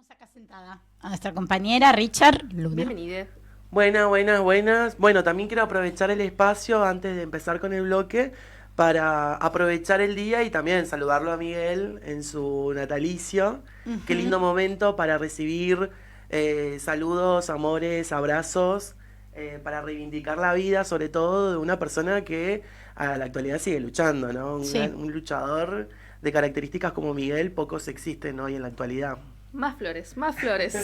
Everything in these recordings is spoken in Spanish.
tenemos acá sentada a nuestra compañera Richard Luna. Bienvenida. Buenas. Bueno, también quiero aprovechar el espacio antes de empezar con el bloque para aprovechar el día y también saludarlo a Miguel en su natalicio. Qué lindo momento para recibir saludos, amores, abrazos, para reivindicar la vida, sobre todo de una persona que a la actualidad sigue luchando, ¿no? Sí. Un luchador de características como Miguel, pocos existen hoy en la actualidad. Más flores, más flores.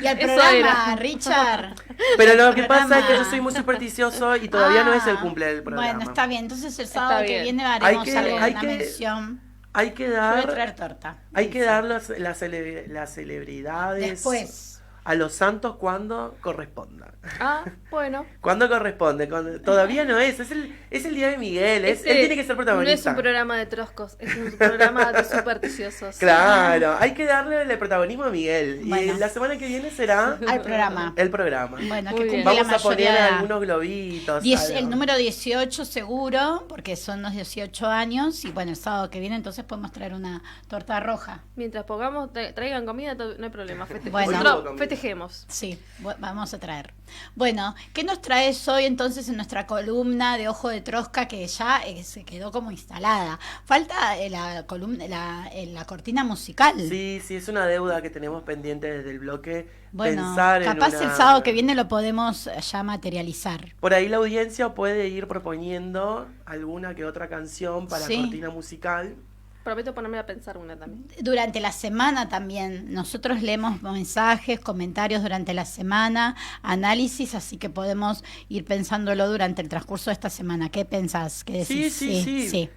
Y al Eso programa, era. Richard. Pero lo El que pasa es que yo programa. soy muy supersticioso y todavía no es el cumple del programa. Bueno, está bien. Entonces el sábado Está que bien. viene haremos Hay una que- mención. Hay que Yo voy a traer dar, torta. hay que dar las celebridades Después. a los santos cuando corresponda. Ah, bueno. Cuando corresponde, todavía no es el día de Miguel, él tiene que ser No es protagonista. un programa de troscos, es un programa de supersticiosos. Claro, hay que darle el protagonismo a Miguel. Bueno. Y la semana que viene será Al programa. el programa. Bueno, Muy que bien. cumple la Vamos a mayoría poner de edad. algunos globitos. El algo. número 18 seguro, porque son los 18 años. Y bueno, el sábado que viene entonces podemos traer una torta roja. Mientras pongamos, traigan comida, no hay problema. Bueno. Nosotros festejemos. Sí, vamos a traer. Bueno, ¿qué nos traes hoy entonces en nuestra columna de Ojo de Trosca que ya se quedó como instalada? Falta la columna, la cortina musical. Sí, es una deuda que tenemos pendiente desde el bloque. Bueno, Pensar en capaz una... el sábado que viene lo podemos ya materializar. Por ahí la audiencia puede ir proponiendo alguna que otra canción para Sí. cortina musical. Prometo ponerme a pensar una también. Durante la semana también. Nosotros leemos mensajes, comentarios durante la semana, análisis, así que podemos ir pensándolo durante el transcurso de esta semana. ¿Qué pensás? ¿Qué decís? Sí.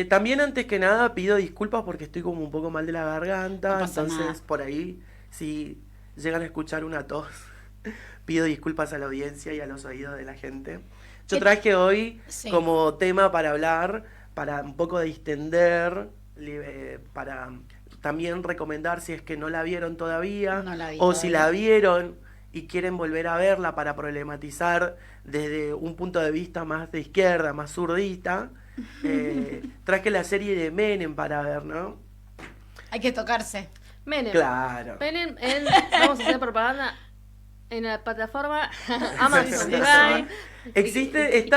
También antes que nada pido disculpas porque estoy como un poco mal de la garganta, No pasa entonces nada. por ahí si llegan a escuchar una tos, pido disculpas a la audiencia y a los oídos de la gente. Yo ¿Qué- traje hoy Sí. como tema para hablar, para un poco distender, para también recomendar si es que no la vieron todavía, No la vi o si todavía. la vieron y quieren volver a verla para problematizar desde un punto de vista más de izquierda, más zurdista. Traje la serie de Menem para ver, ¿no? Hay que tocarse. Menem. Claro. Menem vamos a hacer propaganda en la plataforma Amazon Sí. Prime. Existe, Y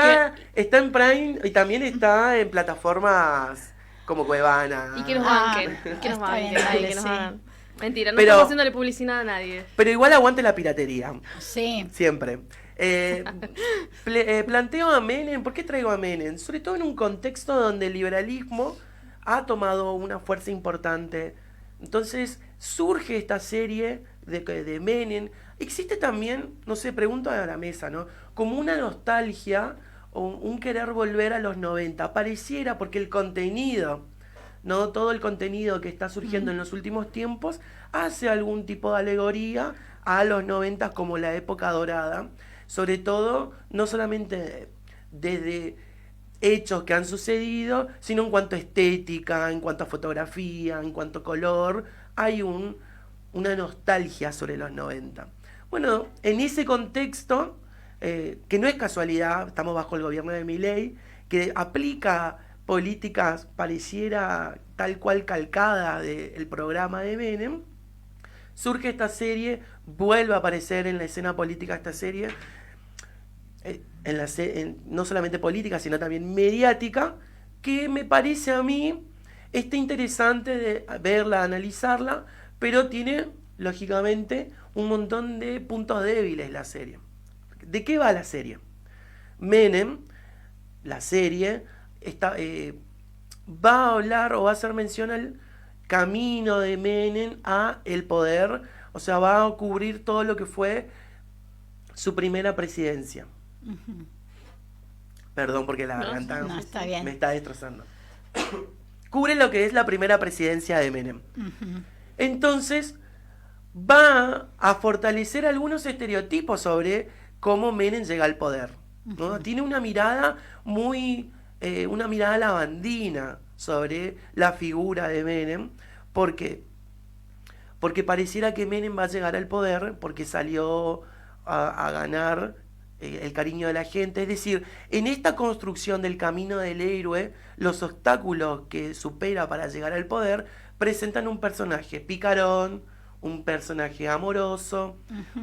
está en Prime y también está en plataformas como Cuevana. Y que nos Ah, banquen. Y que nos está bien, banquen. dale, Que nos sí. hagan. Mentira, no Pero- estamos haciéndole publicidad a nadie. Pero igual aguante la piratería. Sí. Siempre. Planteo a Menem, ¿por qué traigo a Menem? Sobre todo en un contexto donde el liberalismo ha tomado una fuerza importante. Entonces surge esta serie de Menem. Existe también, no sé, pregunto a la mesa, ¿no? Como una nostalgia o un querer volver a los 90. Pareciera porque el contenido, ¿no? Todo el contenido que está surgiendo en los últimos tiempos hace algún tipo de alegoría a los 90 como la época dorada. Sobre todo, no solamente desde hechos que han sucedido, sino en cuanto a estética, en cuanto a fotografía, en cuanto a color, hay una nostalgia sobre los 90. Bueno, en ese contexto, que no es casualidad, estamos bajo el gobierno de Milei, que aplica políticas pareciera tal cual calcada del programa de Menem, surge esta serie, vuelve a aparecer en la escena política esta serie, no solamente política, sino también mediática, que me parece a mí está interesante de verla, analizarla, pero tiene, lógicamente, un montón de puntos débiles la serie. ¿De qué va la serie? Menem, la serie, va a hablar o va a hacer mención al camino de Menem a el poder, o sea, va a cubrir todo lo que fue su primera presidencia. Perdón porque la garganta no, está bien. me está destrozando. Cubre lo que es la primera presidencia de Menem. Entonces, va a fortalecer algunos estereotipos sobre cómo Menem llega al poder, ¿no? Tiene una mirada una mirada lavandina sobre la figura de Menem. ¿Por qué? Porque pareciera que Menem va a llegar al poder porque salió a ganar el cariño de la gente. Es decir, en esta construcción del camino del héroe, los obstáculos que supera para llegar al poder presentan un personaje picarón, un personaje amoroso,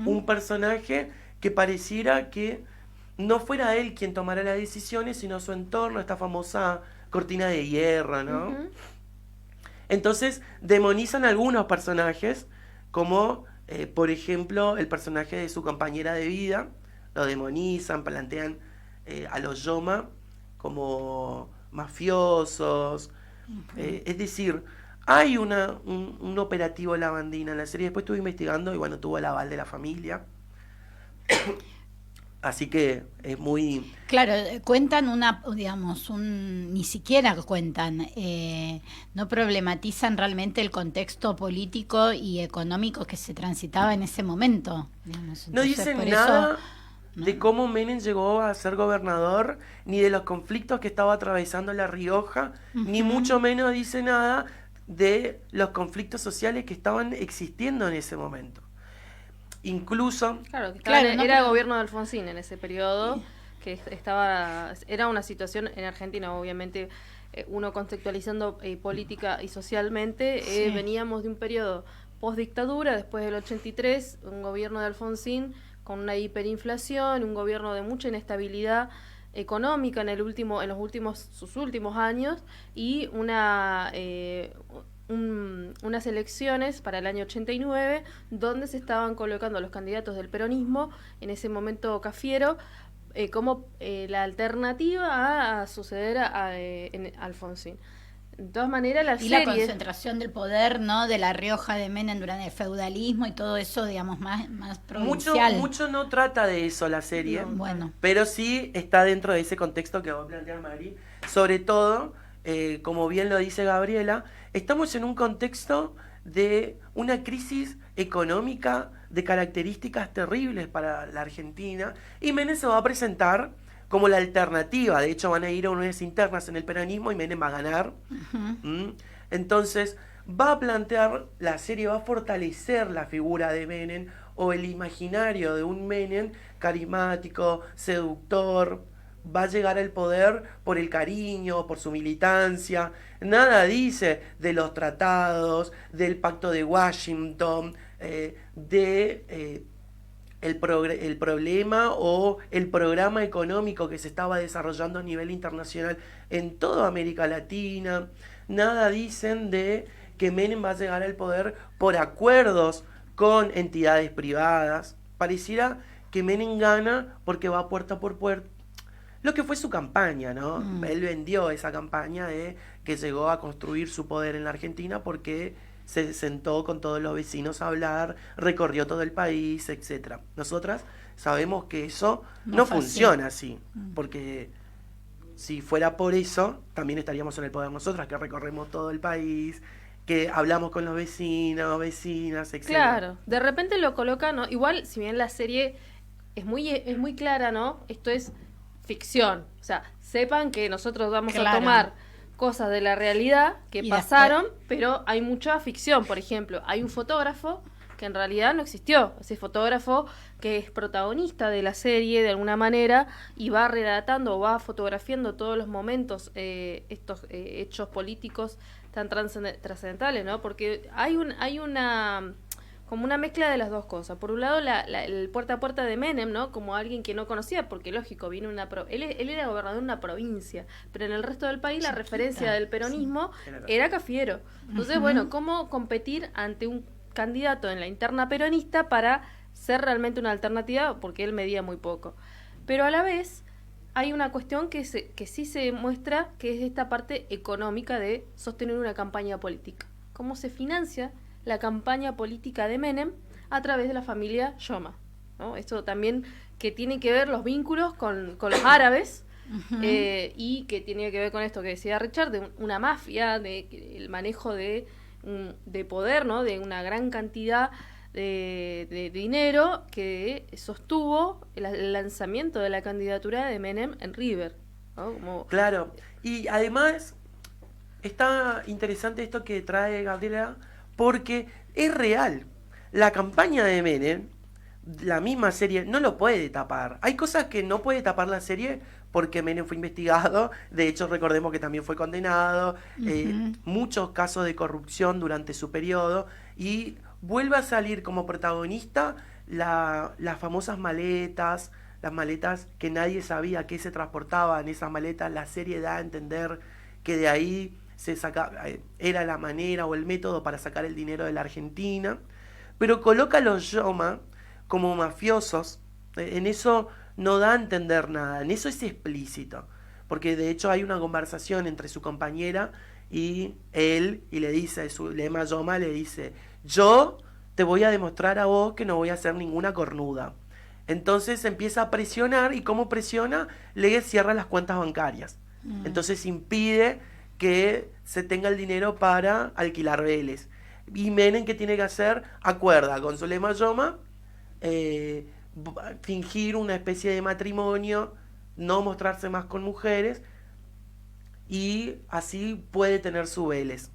un personaje que pareciera que no fuera él quien tomara las decisiones, sino su entorno, esta famosa cortina de hierro, ¿no? Entonces demonizan algunos personajes, como por ejemplo el personaje de su compañera de vida, lo demonizan, plantean a los Yoma como mafiosos, es decir, hay un operativo lavandina en la serie. Después estuve investigando y bueno, tuvo el aval de la familia. Así que es muy... Claro, cuentan ni siquiera cuentan, no problematizan realmente el contexto político y económico que se transitaba en ese momento. Digamos. No Entonces, dicen por nada eso, de cómo Menem llegó a ser gobernador, ni de los conflictos que estaba atravesando La Rioja, ni mucho menos dice nada de los conflictos sociales que estaban existiendo en ese momento. Incluso... Claro, ¿no? era el gobierno de Alfonsín en ese periodo, que era una situación en Argentina, obviamente, uno contextualizando política y socialmente, Sí. veníamos de un periodo post-dictadura, después del 83, un gobierno de Alfonsín con una hiperinflación, un gobierno de mucha inestabilidad económica sus últimos años, y unas elecciones para el año 89 donde se estaban colocando los candidatos del peronismo, en ese momento Cafiero, como la alternativa a suceder en Alfonsín. De todas maneras, Y la concentración del poder, ¿no? De La Rioja, de Menem durante el feudalismo y todo eso, digamos, más provincial. Mucho no trata de eso la serie, Bueno. pero sí está dentro de ese contexto que vos planteas, Mari. Sobre todo, como bien lo dice Gabriela, estamos en un contexto de una crisis económica de características terribles para la Argentina, y Menem se va a presentar como la alternativa. De hecho, van a ir a unas internas en el peronismo y Menem va a ganar. Entonces, va a plantear, la serie va a fortalecer la figura de Menem, o el imaginario de un Menem carismático, seductor. Va a llegar al poder por el cariño, por su militancia. Nada dice de los tratados, del Pacto de Washington, el problema o el programa económico que se estaba desarrollando a nivel internacional en toda América Latina. Nada dicen de que Menem va a llegar al poder por acuerdos con entidades privadas. Pareciera que Menem gana porque va puerta por puerta. Lo que fue su campaña, ¿no? Él vendió esa campaña de que llegó a construir su poder en la Argentina porque se sentó con todos los vecinos a hablar, recorrió todo el país, etcétera. Nosotras sabemos que eso no funciona así, porque si fuera por eso, también estaríamos en el poder nosotras, que recorremos todo el país, que hablamos con los vecinos, vecinas, etcétera. Claro, de repente lo colocan, ¿no? Igual, si bien la serie es muy clara, ¿no? Esto es ficción. O sea, sepan que nosotros vamos a tomar cosas de la realidad que pasaron, pero hay mucha ficción. Por ejemplo, hay un fotógrafo que en realidad no existió. Ese fotógrafo que es protagonista de la serie de alguna manera y va relatando o va fotografiando todos los momentos, estos hechos políticos tan trascendentales, ¿no? Porque hay una como una mezcla de las dos cosas. Por un lado, el puerta a puerta de Menem, ¿no? Como alguien que no conocía, porque lógico, viene él era gobernador de una provincia, pero en el resto del país la referencia del peronismo era Cafiero. Entonces, bueno, ¿cómo competir ante un candidato en la interna peronista para ser realmente una alternativa? Porque él medía muy poco. Pero a la vez hay una cuestión que sí se muestra, que es esta parte económica de sostener una campaña política. ¿Cómo se financia la campaña política de Menem a través de la familia Yoma, ¿no? Esto también que tiene que ver los vínculos con los árabes, y que tiene que ver con esto que decía Richard, de una mafia, de el manejo de poder, ¿no? De una gran cantidad de dinero que sostuvo el lanzamiento de la candidatura de Menem en River, ¿no? Claro, y además está interesante esto que trae Gabriela, porque es real. La campaña de Menem, la misma serie, no lo puede tapar. Hay cosas que no puede tapar la serie porque Menem fue investigado. De hecho, recordemos que también fue condenado. Muchos casos de corrupción durante su periodo. Y vuelve a salir como protagonista las famosas maletas, las maletas que nadie sabía qué se transportaban, esas maletas. La serie da a entender que de ahí era la manera o el método para sacar el dinero de la Argentina, pero coloca a los Yoma como mafiosos. En eso no da a entender nada, en eso es explícito, porque de hecho hay una conversación entre su compañera y él, y le dice, su lema Yoma le dice: yo te voy a demostrar a vos que no voy a hacer ninguna cornuda. Entonces empieza a presionar, y ¿cómo presiona? Le cierra las cuentas bancarias. Entonces impide que se tenga el dinero para alquilar Vélez. Y Menem, ¿qué tiene que hacer? Acuerda con Zulema Yoma fingir una especie de matrimonio, no mostrarse más con mujeres, y así puede tener su Vélez.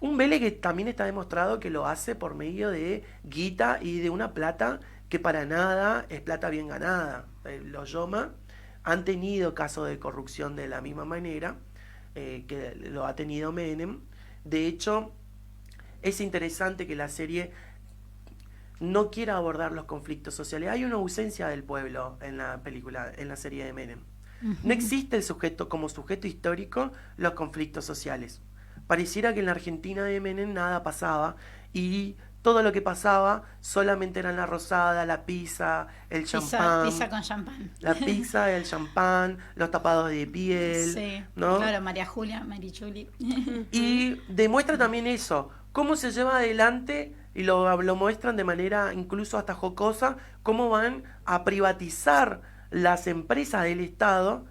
Un Vélez que también está demostrado que lo hace por medio de guita y de una plata que para nada es plata bien ganada. Los Yoma han tenido casos de corrupción de la misma manera que lo ha tenido Menem. De hecho, es interesante que la serie no quiera abordar los conflictos sociales. Hay una ausencia del pueblo en la película, en la serie de Menem. No existe el sujeto como sujeto histórico, los conflictos sociales. Pareciera que en la Argentina de Menem nada pasaba, y todo lo que pasaba solamente eran la rosada, la pizza, el champán. Pizza con champán. La pizza, el champán, los tapados de piel. Sí, ¿no? claro, María Julia, Marichuli. Y demuestra también eso, cómo se lleva adelante, y lo muestran de manera incluso hasta jocosa, cómo van a privatizar las empresas del Estado.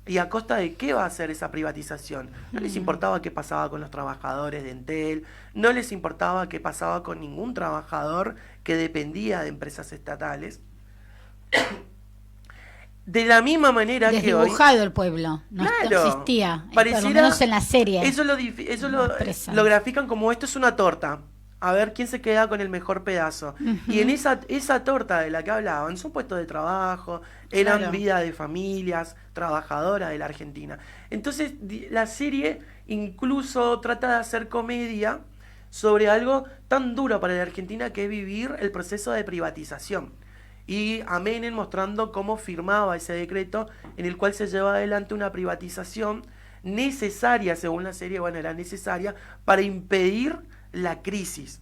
¿Y a costa de qué va a hacer esa privatización? No les importaba qué pasaba con los trabajadores de Entel, no les importaba qué pasaba con ningún trabajador que dependía de empresas estatales. De la misma manera que hoy... Desdibujado el pueblo, no existía, por lo menos en la serie. Eso lo grafican como: esto es una torta, a ver quién se queda con el mejor pedazo. Y en esa torta de la que hablaban son puestos de trabajo, eran vida de familias trabajadoras de la Argentina. Entonces la serie incluso trata de hacer comedia sobre algo tan duro para la Argentina, que es vivir el proceso de privatización. Y a Menem mostrando cómo firmaba ese decreto en el cual se lleva adelante una privatización necesaria, según la serie, era necesaria para impedir la crisis.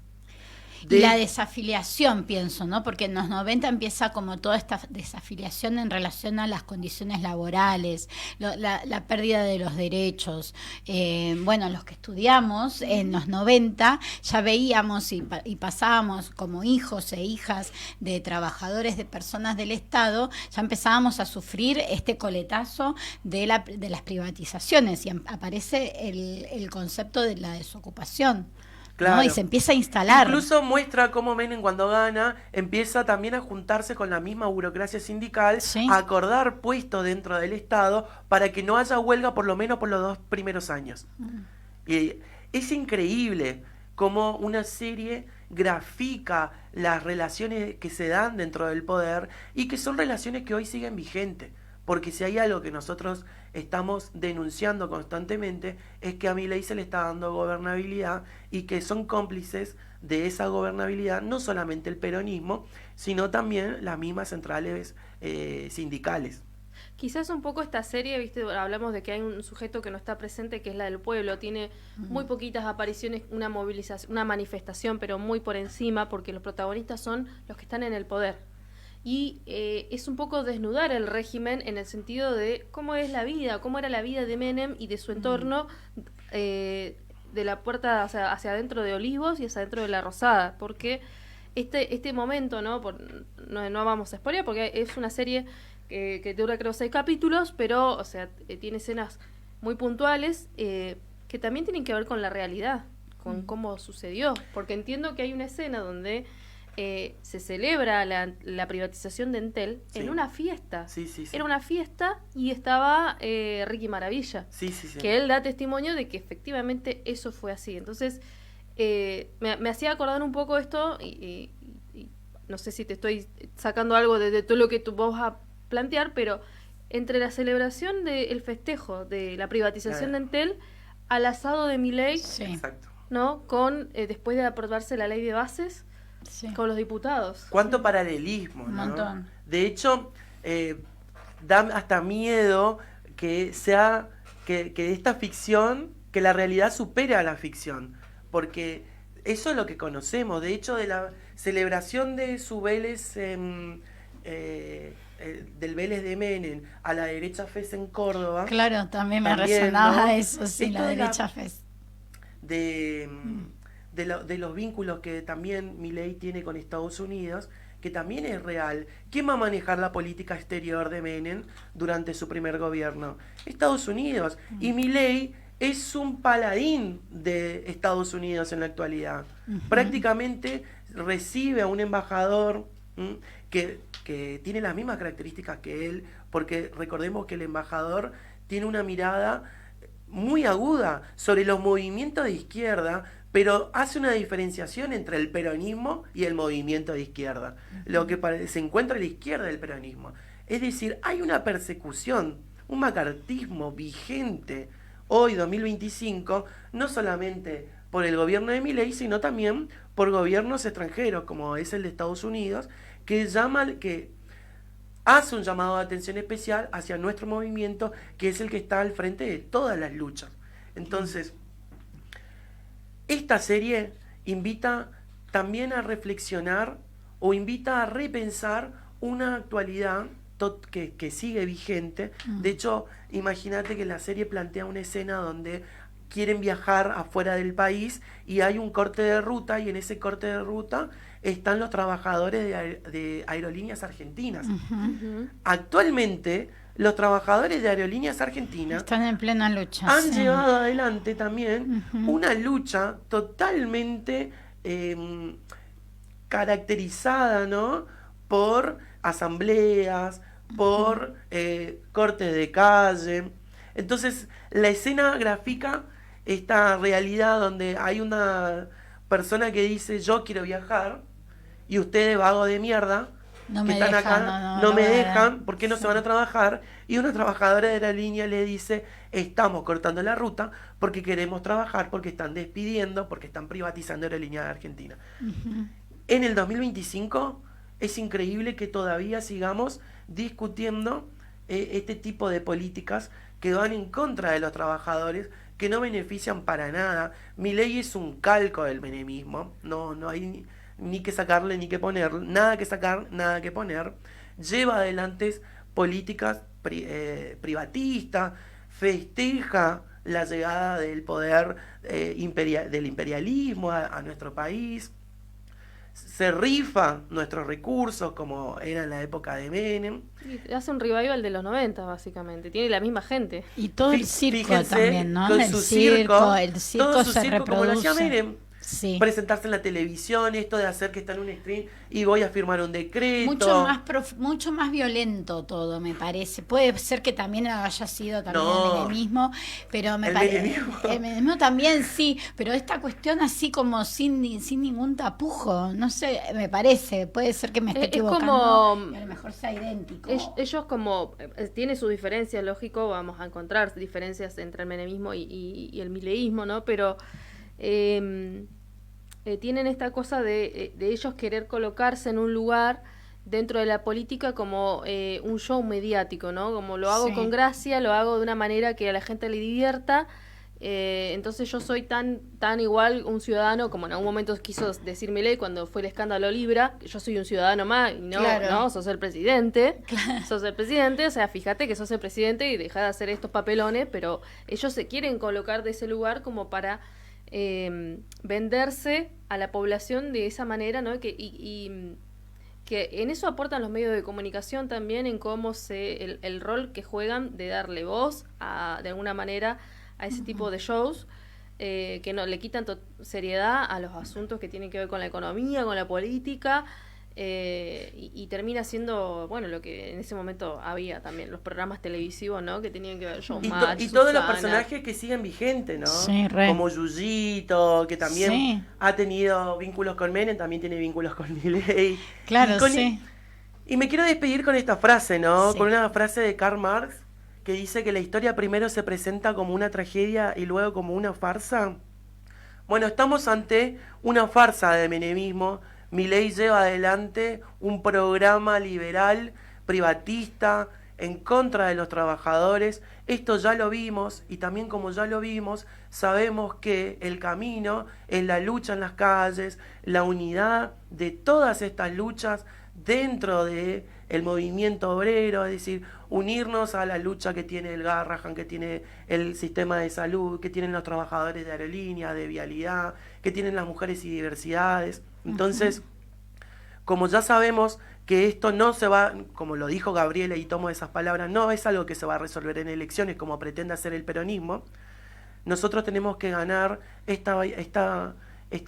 Y la desafiliación, pienso, ¿no? Porque en los 90 empieza como toda esta desafiliación en relación a las condiciones laborales, la pérdida de los derechos. Los que estudiamos en los 90 ya veíamos y pasábamos como hijos e hijas de trabajadores, de personas del Estado, ya empezábamos a sufrir este coletazo de las privatizaciones, y aparece el concepto de la desocupación. Claro. ¿No? Y se empieza a instalar. Incluso muestra cómo Menem, cuando gana, empieza también a juntarse con la misma burocracia sindical, a acordar puestos dentro del Estado para que no haya huelga por lo menos por los 2 primeros años. Y es increíble cómo una serie grafica las relaciones que se dan dentro del poder, y que son relaciones que hoy siguen vigentes. Porque si hay algo que nosotros estamos denunciando constantemente, es que a Milei se le está dando gobernabilidad, y que son cómplices de esa gobernabilidad no solamente el peronismo, sino también las mismas centrales sindicales. Quizás un poco esta serie, viste, hablamos de que hay un sujeto que no está presente, que es la del pueblo, tiene muy poquitas apariciones, una movilización, una manifestación, pero muy por encima, porque los protagonistas son los que están en el poder. Y es un poco desnudar el régimen en el sentido de cómo es la vida, cómo era la vida de Menem y de su entorno, de la puerta hacia adentro de Olivos y hacia adentro de La Rosada, porque este momento, no vamos a spoilear, porque es una serie que dura creo 6 capítulos, pero tiene escenas muy puntuales que también tienen que ver con la realidad, con cómo sucedió, porque entiendo que hay una escena donde se celebra la privatización de Entel en una fiesta. Sí. Era una fiesta y estaba Ricky Maravilla, que él da testimonio de que efectivamente eso fue así. Entonces me hacía acordar un poco esto, y no sé si te estoy sacando algo de todo lo que tú vas a plantear, pero entre la celebración del festejo de la privatización de Entel al asado de Milei, ¿no? Con después de aprobarse la ley de bases, con los diputados. Cuánto paralelismo, ¿no? Un montón. De hecho, da hasta miedo que sea que esta ficción, que la realidad supere a la ficción, porque eso es lo que conocemos. De hecho, de la celebración de su Vélez, del Vélez de Menem a la derecha FES en Córdoba. Claro, también me resonaba, ¿no? Eso, sí, esto la derecha FES. De los vínculos que también Milei tiene con Estados Unidos, que también es real. ¿Quién va a manejar la política exterior de Menem durante su primer gobierno? Estados Unidos. Y Milei es un paladín de Estados Unidos en la actualidad. Prácticamente recibe a un embajador que tiene las mismas características que él, porque recordemos que el embajador tiene una mirada muy aguda sobre los movimientos de izquierda, pero hace una diferenciación entre el peronismo y el movimiento de izquierda, lo que se encuentra a la izquierda del peronismo. Es decir, hay una persecución, un macartismo vigente hoy, 2025, no solamente por el gobierno de Milei, sino también por gobiernos extranjeros, como es el de Estados Unidos, que hace un llamado de atención especial hacia nuestro movimiento, que es el que está al frente de todas las luchas. Entonces, esta serie invita también a reflexionar o invita a repensar una actualidad que sigue vigente. De hecho, imagínate que la serie plantea una escena donde quieren viajar afuera del país y hay un corte de ruta, y en ese corte de ruta están los trabajadores de Aerolíneas Argentinas. Actualmente, los trabajadores de Aerolíneas Argentinas están en plena lucha. Han llevado adelante también una lucha totalmente caracterizada, ¿no?, por asambleas, por cortes de calle. Entonces, la escena grafica esta realidad donde hay una persona que dice: yo quiero viajar, y ustedes, vagos de mierda, no que me están dejan, acá, no me dejan, ¿por qué no sí. se van a trabajar? Y una trabajadora de la línea le dice: estamos cortando la ruta porque queremos trabajar, porque están despidiendo, porque están privatizando la línea de Argentina. En el 2025 es increíble que todavía sigamos discutiendo este tipo de políticas que van en contra de los trabajadores, que no benefician para nada. Milei es un calco del menemismo, no hay ni que sacarle ni que ponerle, nada que sacar, nada que poner. Lleva adelante políticas privatistas, festeja la llegada del poder del imperialismo a nuestro país, se rifa nuestros recursos como era en la época de Menem. Y hace un revival de los 90, básicamente. Tiene la misma gente. Y todo el circo Fíjense, también, ¿no? con El su circo todo su se circo, como lo hacía reproduce. Menem. Sí. Presentarse en la televisión, esto de hacer que está en un stream y voy a firmar un decreto. Mucho más violento todo, me parece. Puede ser que también haya sido también No. el menemismo, pero me El parece. menemismo. El menemismo también sí, pero esta cuestión así como sin ningún tapujo, no sé, me parece. Puede ser que me esté equivocando. Como, y a lo mejor sea idéntico. Ellos como tiene sus diferencias, lógico, vamos a encontrar diferencias entre el menemismo y el mileísmo, ¿no? Pero tienen esta cosa de ellos querer colocarse en un lugar dentro de la política como un show mediático, ¿no? Como lo hago con gracia, lo hago de una manera que a la gente le divierta. Entonces yo soy tan igual un ciudadano, como en algún momento quiso decir Milei cuando fue el escándalo Libra, que yo soy un ciudadano más, y no, sos el presidente, sos el presidente, o sea, fíjate que sos el presidente y dejá de hacer estos papelones, pero ellos se quieren colocar de ese lugar como para venderse a la población de esa manera, ¿no? Que en eso aportan los medios de comunicación también, en cómo el rol que juegan de darle voz de alguna manera a ese tipo de shows, que no le quitan seriedad a los asuntos que tienen que ver con la economía, con la política, y termina siendo, bueno, lo que en ese momento había también, los programas televisivos, ¿no? Que tenían que ver Showmatch, y todos los Susana. personajes que siguen vigentes, ¿no? Sí, re. Como Yuyito, que también ha tenido vínculos con Menem, también tiene vínculos con Milei. Claro, Y me quiero despedir con esta frase, ¿no? Sí. Con una frase de Karl Marx, que dice que la historia primero se presenta como una tragedia y luego como una farsa. Bueno, estamos ante una farsa de menemismo. Milei lleva adelante un programa liberal, privatista, en contra de los trabajadores. Esto ya lo vimos, y también como ya lo vimos, sabemos que el camino es la lucha en las calles, la unidad de todas estas luchas dentro de el movimiento obrero, es decir, unirnos a la lucha que tiene el Garrahan, que tiene el sistema de salud, que tienen los trabajadores de aerolínea, de vialidad, que tienen las mujeres y diversidades. Entonces, como ya sabemos que esto no se va, como lo dijo Gabriela y tomo esas palabras, no es algo que se va a resolver en elecciones como pretende hacer el peronismo, nosotros tenemos que ganar esta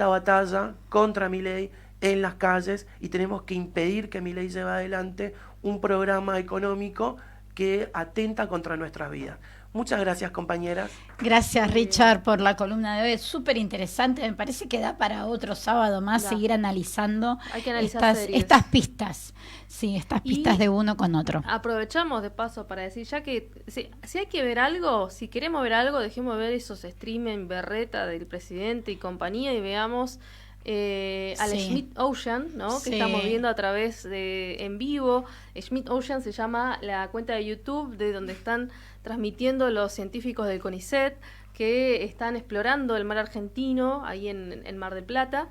batalla contra Milei en las calles, y tenemos que impedir que Milei lleve adelante un programa económico que atenta contra nuestras vidas. Muchas gracias, compañeras. Gracias, Richard, por la columna de hoy. Es súper interesante. Me parece que da para otro sábado más seguir analizando estas pistas. Sí, estas pistas de uno con otro. Aprovechamos de paso para decir, ya que si hay que ver algo, si queremos ver algo, dejemos de ver esos streaming en berreta del presidente y compañía y veamos al Schmidt Ocean, ¿no? Que estamos viendo a través de en vivo. Schmidt Ocean se llama la cuenta de YouTube de donde están transmitiendo los científicos del CONICET que están explorando el mar argentino ahí en Mar del Plata.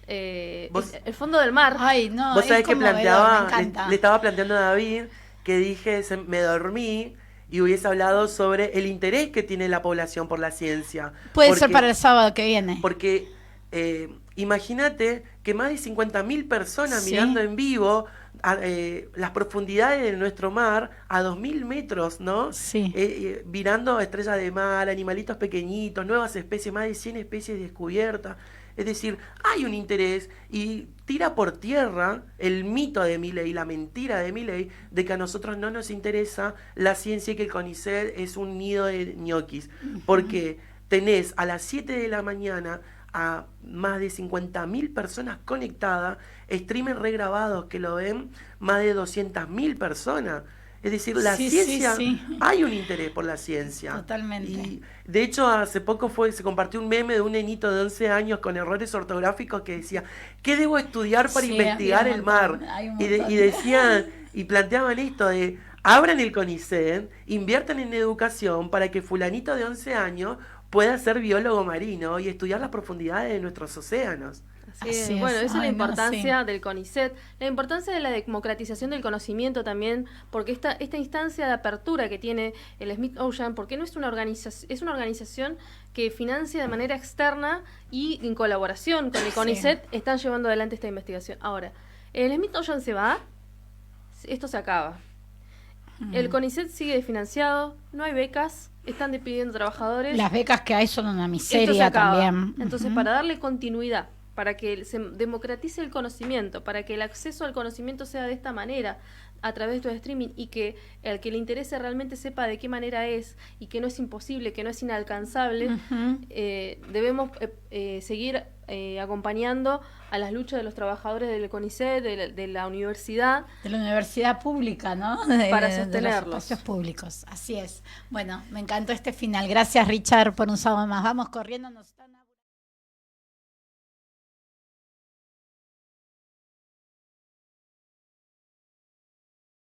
El fondo del mar. Ay, no, vos sabés que le estaba planteando a David que dije, me dormí y hubiese hablado sobre el interés que tiene la población por la ciencia. Puede ser para el sábado que viene. Porque imagínate que más de 50.000 personas mirando en vivo las profundidades de nuestro mar a 2.000 metros, ¿no? Sí. Mirando estrellas de mar, animalitos pequeñitos, nuevas especies, más de 100 especies descubiertas. Es decir, hay un interés, y tira por tierra el mito de Milei, la mentira de Milei, de que a nosotros no nos interesa la ciencia y que el CONICET es un nido de ñoquis. Porque tenés a las 7 de la mañana a más de 50.000 personas conectadas, streamers regrabados que lo ven más de 200.000 personas. Es decir, la ciencia, hay un interés por la ciencia. Totalmente. Y de hecho, hace poco se compartió un meme de un nenito de 11 años con errores ortográficos que decía, ¿qué debo estudiar para investigar el mar? Y decían, y planteaban esto de, abran el CONICET, inviertan en educación para que fulanito de 11 años pueda ser biólogo marino y estudiar las profundidades de nuestros océanos. Así es. Bueno, esa es la importancia del CONICET, la importancia de la democratización del conocimiento también, porque esta instancia de apertura que tiene el Schmidt Ocean, porque no es una organización, es una organización que financia de manera externa y en colaboración con el CONICET están llevando adelante esta investigación. Ahora, el Schmidt Ocean se va, esto se acaba. El CONICET sigue desfinanciado, no hay becas, están despidiendo trabajadores. Las becas que hay son una miseria también. Entonces, para darle continuidad, para que se democratice el conocimiento, para que el acceso al conocimiento sea de esta manera, a través de streaming, y que el que le interese realmente sepa de qué manera es, y que no es imposible, que no es inalcanzable, debemos seguir acompañando a las luchas de los trabajadores del CONICET, de la universidad. De la universidad pública, ¿no? Para sostenerlos. De los espacios públicos, así es. Bueno, me encantó este final. Gracias, Richard, por un sábado más. Vamos corriendo, nos están...